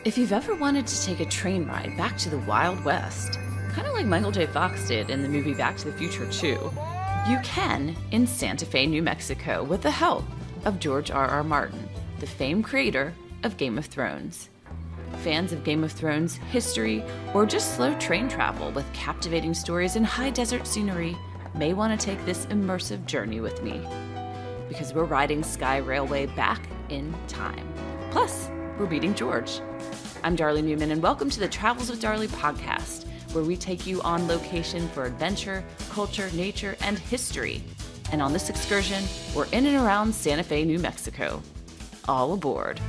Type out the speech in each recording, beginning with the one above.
If you've ever wanted to take a train ride back to the Wild West, kind of like Michael J. Fox did in the movie Back to the Future 2, you can in Santa Fe, New Mexico, with the help of George R.R. Martin, the famed creator of Game of Thrones. Fans of Game of Thrones, history, or just slow train travel with captivating stories and high desert scenery may want to take this immersive journey with me, because we're riding Sky Railway back in time. Plus, we're meeting George. I'm Darley Newman, and welcome to the Travels with Darley podcast, where we take you on location for adventure, culture, nature, and history. And on this excursion, we're in and around Santa Fe, New Mexico. All aboard.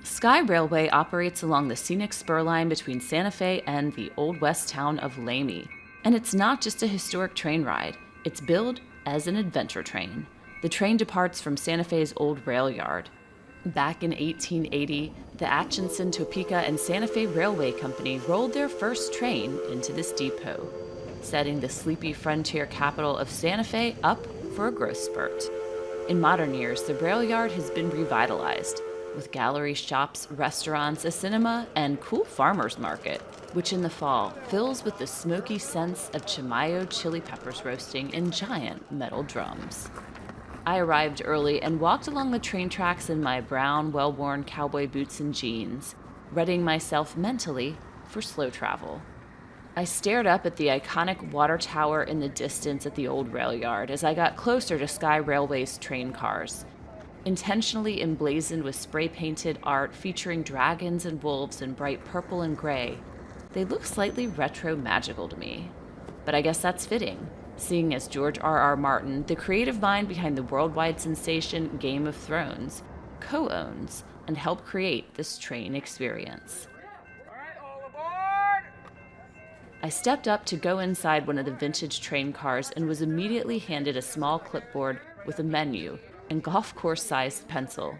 Sky Railway operates along the scenic spur line between Santa Fe and the Old West town of Lamy. And it's not just a historic train ride, it's billed as an adventure train. The train departs from Santa Fe's old rail yard. Back in 1880, the Atchison, Topeka, and Santa Fe Railway Company rolled their first train into this depot, setting the sleepy frontier capital of Santa Fe up for a growth spurt. In modern years, the rail yard has been revitalized, with gallery shops, restaurants, a cinema, and cool farmers market, which in the fall fills with the smoky scents of Chimayo chili peppers roasting in giant metal drums. I arrived early and walked along the train tracks in my brown, well-worn cowboy boots and jeans, readying myself mentally for slow travel. I stared up at the iconic water tower in the distance at the old rail yard as I got closer to Sky Railway's train cars, intentionally emblazoned with spray-painted art featuring dragons and wolves in bright purple and gray. They look slightly retro-magical to me, but I guess that's fitting, seeing as George R.R. Martin, the creative mind behind the worldwide sensation Game of Thrones, co-owns and helped create this train experience. All right, all aboard! I stepped up to go inside one of the vintage train cars and was immediately handed a small clipboard with a menu and golf course-sized pencil.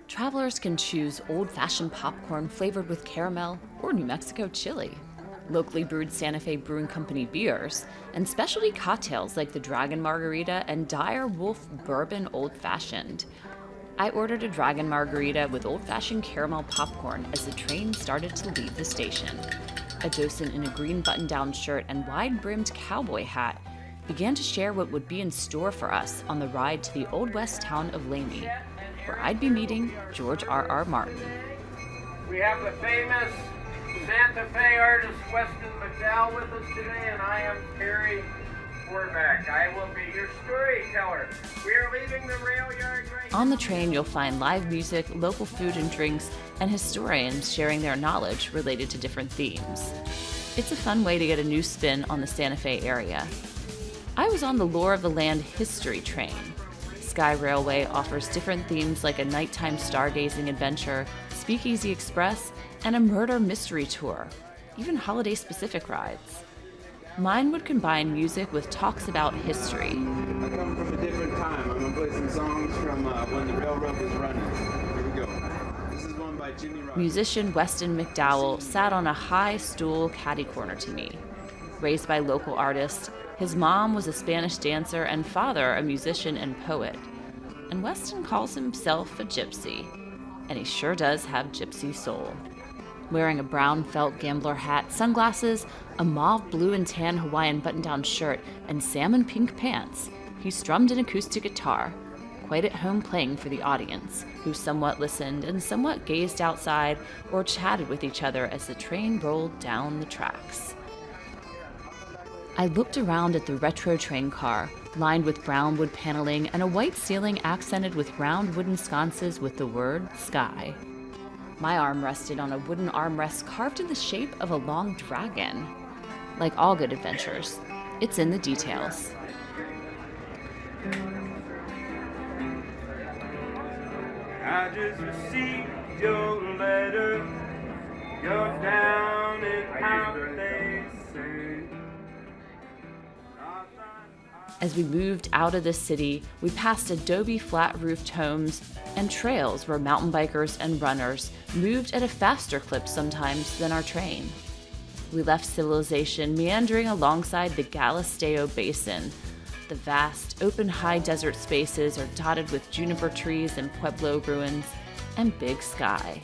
Travelers can choose old-fashioned popcorn flavored with caramel or New Mexico chili, locally brewed Santa Fe Brewing Company beers, and specialty cocktails like the Dragon Margarita and Dire Wolf Bourbon Old Fashioned. I ordered a Dragon Margarita with old-fashioned caramel popcorn as the train started to leave the station. A docent in a green button-down shirt and wide-brimmed cowboy hat began to share what would be in store for us on the ride to the Old West town of Lamy, where I'd be meeting George R.R. Martin. We have the famous Santa Fe artist Weston McDowell with us today, and I am Terry Forback. I will be your storyteller. We are leaving the rail yard right On the train, you'll find live music, local food and drinks, and historians sharing their knowledge related to different themes. It's a fun way to get a new spin on the Santa Fe area. I was on the Lore of the Land history train. Sky Railway offers different themes like a nighttime stargazing adventure, Speakeasy Express, and a murder mystery tour, even holiday-specific rides. Mine would combine music with talks about history. I come from a different time. I'm going to play some songs from when the railroad was running. Here we go. This is one by Jimmy Rock. Musician Weston McDowell sat on a high stool catty corner to me. Raised by local artists, his mom was a Spanish dancer and father a musician and poet. And Weston calls himself a gypsy, and he sure does have gypsy soul. Wearing a brown felt gambler hat, sunglasses, a mauve blue and tan Hawaiian button-down shirt, and salmon pink pants, he strummed an acoustic guitar, quite at home playing for the audience, who somewhat listened and somewhat gazed outside or chatted with each other as the train rolled down the tracks. I looked around at the retro train car, lined with brown wood paneling and a white ceiling accented with round wooden sconces with the word Sky. My arm rested on a wooden armrest carved in the shape of a long dragon. Like all good adventures, it's in the details. I just received your letter. You're down and out, they say. As we moved out of the city, we passed adobe flat-roofed homes and trails where mountain bikers and runners moved at a faster clip sometimes than our train. We left civilization meandering alongside the Galisteo Basin, The vast, open high desert spaces are dotted with juniper trees and pueblo ruins, and big sky.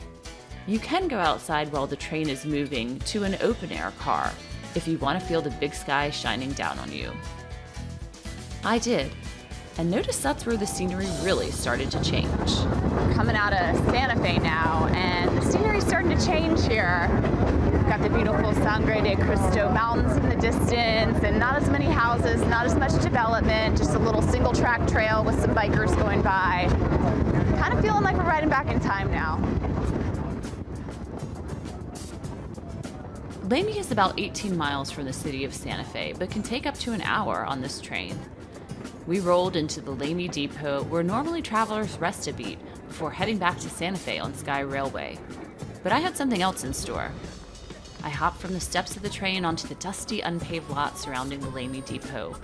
You can go outside while the train is moving to an open-air car if you want to feel the big sky shining down on you. I did, and noticed that's where the scenery really started to change. We're coming out of Santa Fe now, and the scenery's starting to change here. We've got the beautiful Sangre de Cristo Mountains in the distance, and not as many houses, not as much development, just a little single-track trail with some bikers going by. Kind of feeling like we're riding back in time now. Lamy is about 18 miles from the city of Santa Fe, but can take up to an hour on this train. We rolled into the Lamy depot where normally travelers rest a beat before heading back to Santa Fe on Sky Railway. But I had something else in store. I hopped from the steps of the train onto the dusty, unpaved lot surrounding the Lamy depot,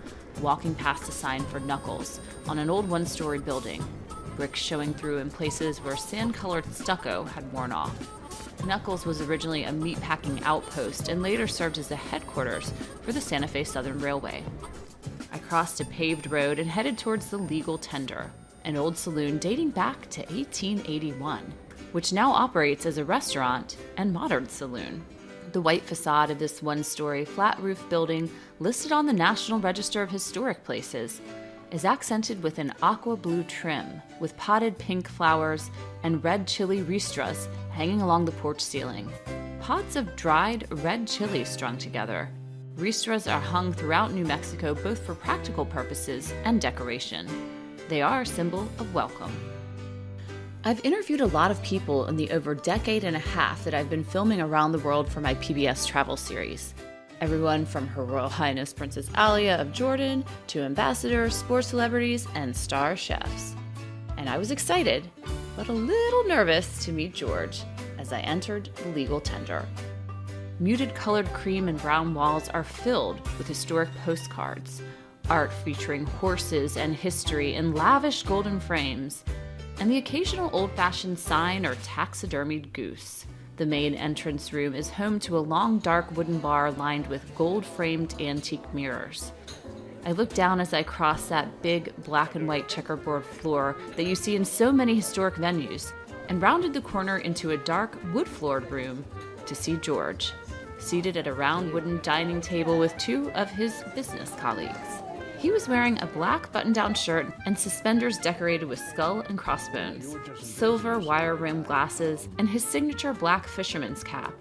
walking past a sign for Knuckles on an old one-story building, bricks showing through in places where sand-colored stucco had worn off. Knuckles was originally a meatpacking outpost and later served as the headquarters for the Santa Fe Southern Railway. I crossed a paved road and headed towards the Legal Tender, an old saloon dating back to 1881, which now operates as a restaurant and modern saloon. The white facade of this one-story, flat-roof building, listed on the National Register of Historic Places, is accented with an aqua blue trim, with potted pink flowers and red chili ristras hanging along the porch ceiling. Pods of dried red chili strung together. Ristras are hung throughout New Mexico both for practical purposes and decoration. They are a symbol of welcome. I've interviewed a lot of people in the over decade and a half that I've been filming around the world for my PBS travel series. Everyone from Her Royal Highness Princess Alia of Jordan to ambassadors, sports celebrities, and star chefs. And I was excited, but a little nervous to meet George as I entered the Legal Tender. Muted colored cream and brown walls are filled with historic postcards, art featuring horses and history in lavish golden frames, and the occasional old-fashioned sign or taxidermied goose. The main entrance room is home to a long, dark wooden bar lined with gold-framed antique mirrors. I looked down as I crossed that big black and white checkerboard floor that you see in so many historic venues, and rounded the corner into a dark, wood-floored room to see George, seated at a round wooden dining table with two of his business colleagues. He was wearing a black button-down shirt and suspenders decorated with skull and crossbones, silver wire-rimmed glasses, and his signature black fisherman's cap,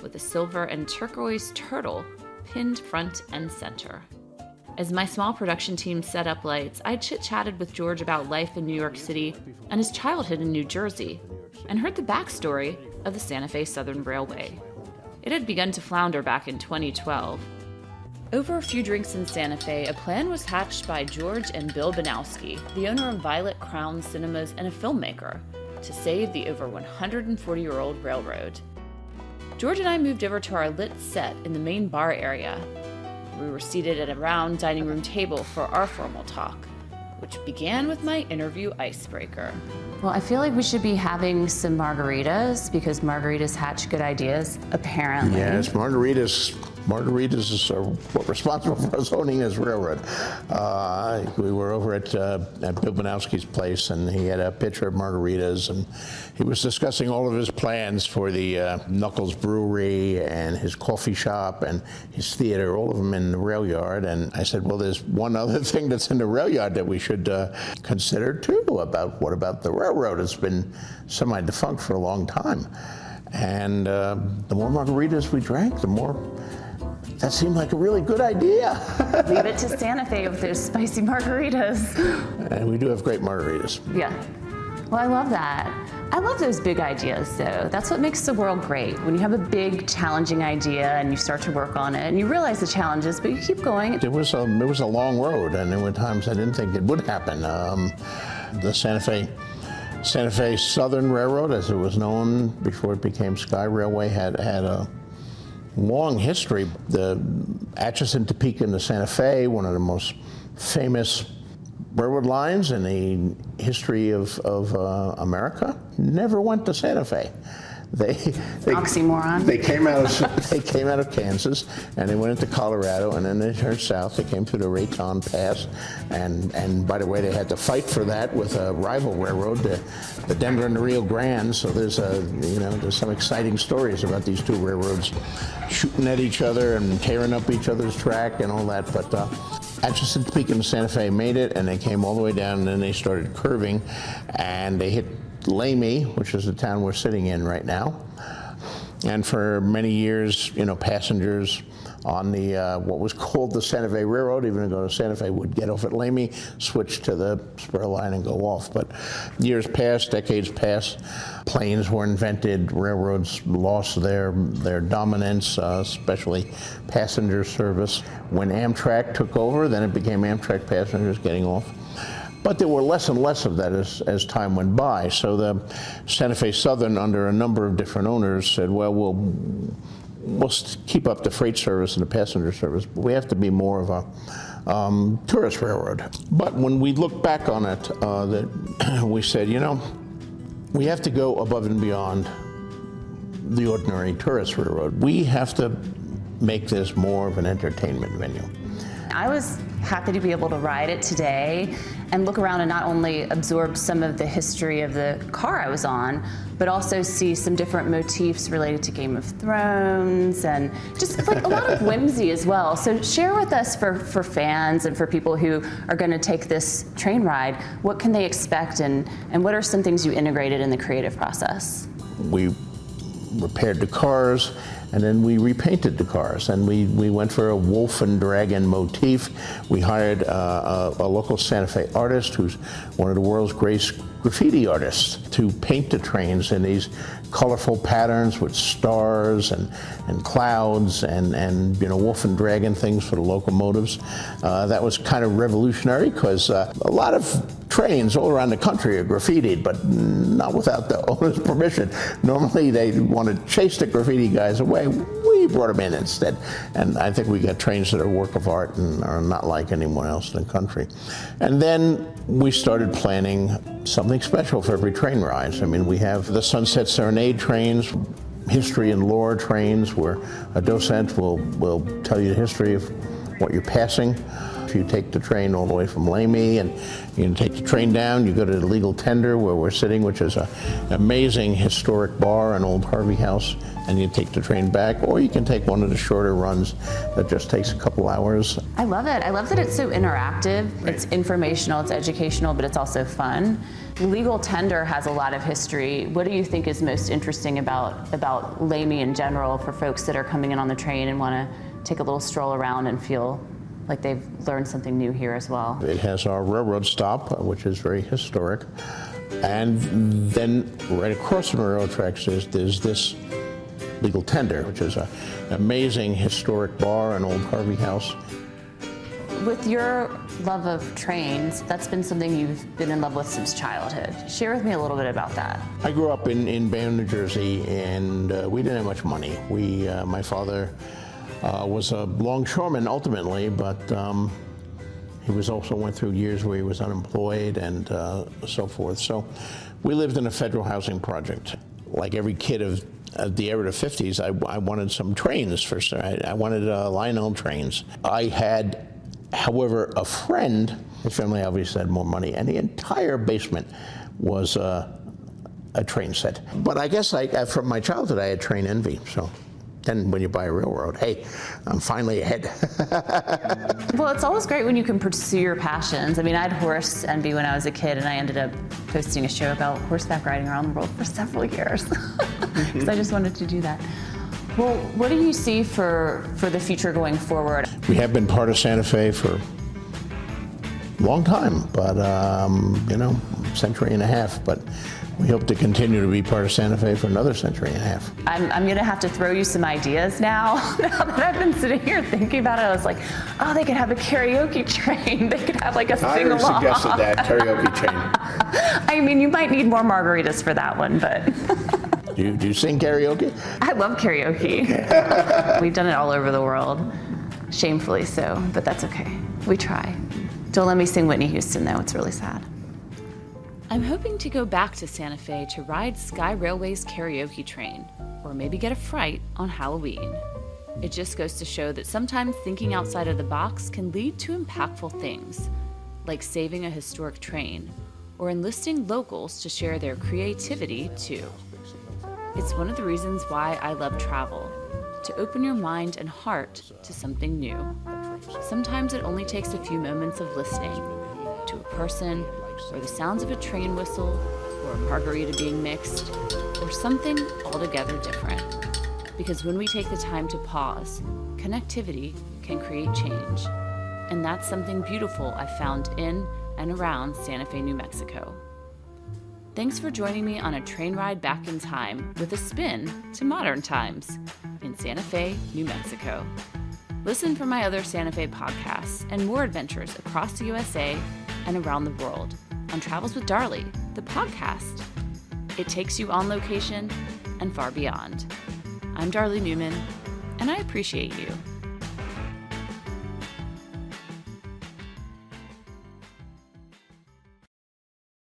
with a silver and turquoise turtle pinned front and center. As my small production team set up lights, I chit-chatted with George about life in New York City and his childhood in New Jersey, and heard the backstory of the Santa Fe Southern Railway. It had begun to flounder back in 2012. Over a few drinks in Santa Fe, a plan was hatched by George and Bill Banowski, the owner of Violet Crown Cinemas and a filmmaker, to save the over 140-year-old railroad. George and I moved over to our lit set in the main bar area. We were seated at a round dining room table for our formal talk, which began with my interview icebreaker. Well, I feel like we should be having some margaritas because margaritas hatch good ideas, apparently. Yes, margaritas are what responsible for us owning this railroad. We were over at Bill Banowski's place, and he had a pitcher of margaritas, and he was discussing all of his plans for the Knuckles Brewery and his coffee shop and his theater, all of them in the rail yard. And I said, well, there's one other thing that's in the rail yard that we should consider too. What about the railroad? It's been semi-defunct for a long time. And the more margaritas we drank, the more that seemed like a really good idea. Leave it to Santa Fe with those spicy margaritas. And we do have great margaritas. Yeah. Well, I love that. I love those big ideas, though. That's what makes the world great. When you have a big, challenging idea and you start to work on it, and you realize the challenges, but you keep going. It was a long road, and there were times I didn't think it would happen. The Santa Fe Southern Railroad, as it was known before it became Sky Railway, had a long history. The Atchison, Topeka, and the Santa Fe, one of the most famous railroad lines in the history of America, never went to Santa Fe. Oxymoron. They came out of Kansas, and they went into Colorado, and then they turned south. They came through the Raton Pass, and by the way, they had to fight for that with a rival railroad, the Denver and the Rio Grande. So there's some exciting stories about these two railroads shooting at each other and tearing up each other's track and all that. But Atchison, Topeka, and Santa Fe made it, and they came all the way down, and then they started curving, and they hit Lamy, which is the town we're sitting in right now. And for many years, passengers on the what was called the Santa Fe Railroad, even though Santa Fe would get off at Lamy, switch to the spur line and go off. But years passed, decades passed, planes were invented, railroads lost their dominance, especially passenger service. When Amtrak took over, then it became Amtrak passengers getting off. But there were less and less of that as time went by. So the Santa Fe Southern, under a number of different owners, said, well, we'll keep up the freight service and the passenger service, but we have to be more of a tourist railroad. But when we look back on it, we said, we have to go above and beyond the ordinary tourist railroad. We have to make this more of an entertainment venue. I was happy to be able to ride it today and look around and not only absorb some of the history of the car I was on, but also see some different motifs related to Game of Thrones and just like a lot of whimsy as well. So share with us for fans and for people who are going to take this train ride, what can they expect and what are some things you integrated in the creative process? We repaired the cars, and then we repainted the cars, and we went for a wolf and dragon motif. We hired a local Santa Fe artist who's one of the world's greatest graffiti artists to paint the trains in these colorful patterns with stars and clouds and wolf and dragon things for the locomotives. That was kind of revolutionary because a lot of trains all around the country are graffitied, but not without the owner's permission. Normally they want to chase the graffiti guys away. We brought them in instead. And I think we got trains that are a work of art and are not like anyone else in the country. And then we started planning something special for every train ride. I mean, we have the Sunset Serenade trains, history and lore trains, where a docent will tell you the history of what you're passing. If you take the train all the way from Lamy and you can take the train down, you go to the Legal Tender where we're sitting, which is an amazing historic bar, an old Harvey house, and you take the train back, or you can take one of the shorter runs that just takes a couple hours. I love it. I love that it's so interactive. Right. It's informational, it's educational, but it's also fun. Legal Tender has a lot of history. What do you think is most interesting about Lamy in general for folks that are coming in on the train and want to take a little stroll around and feel like they've learned something new here as well? It has our railroad stop, which is very historic. And then right across from the railroad tracks, there's this Legal Tender, which is an amazing historic bar, an old Harvey house. With your love of trains, that's been something you've been in love with since childhood. Share with me a little bit about that. I grew up in Bayonne, New Jersey, and we didn't have much money. My father was a longshoreman ultimately, but he was also went through years where he was unemployed and so forth. So we lived in a federal housing project. Like every kid of the era of the 50s, I wanted some trains first. I wanted Lionel trains. I had, however, a friend, his family obviously had more money, and the entire basement was a train set. But I guess from my childhood, I had train envy. So then when you buy a railroad, hey, I'm finally ahead. Well, it's always great when you can pursue your passions. I mean, I had horse envy when I was a kid, and I ended up hosting a show about horseback riding around the world for several years because I just wanted to do that. Well, what do you see for the future going forward? We have been part of Santa Fe for a long time, but century and a half, but we hope to continue to be part of Santa Fe for another century and a half. I'm going to have to throw you some ideas now. Now that I've been sitting here thinking about it, I was like, oh, they could have a karaoke train. They could have like a sing-along. I suggested that, karaoke train. I mean, you might need more margaritas for that one, but... Do you sing karaoke? I love karaoke. We've done it all over the world, shamefully so, but that's okay. We try. Don't let me sing Whitney Houston, though. It's really sad. I'm hoping to go back to Santa Fe to ride Sky Railway's karaoke train, or maybe get a fright on Halloween. It just goes to show that sometimes thinking outside of the box can lead to impactful things, like saving a historic train, or enlisting locals to share their creativity too. It's one of the reasons why I love travel, to open your mind and heart to something new. Sometimes it only takes a few moments of listening to a person, or the sounds of a train whistle, or a margarita being mixed, or something altogether different. Because when we take the time to pause, connectivity can create change. And that's something beautiful I found in and around Santa Fe, New Mexico. Thanks for joining me on a train ride back in time with a spin to modern times in Santa Fe, New Mexico. Listen for my other Santa Fe podcasts and more adventures across the USA and around the world on Travels with Darley, the podcast. It takes you on location and far beyond. I'm Darley Newman, and I appreciate you.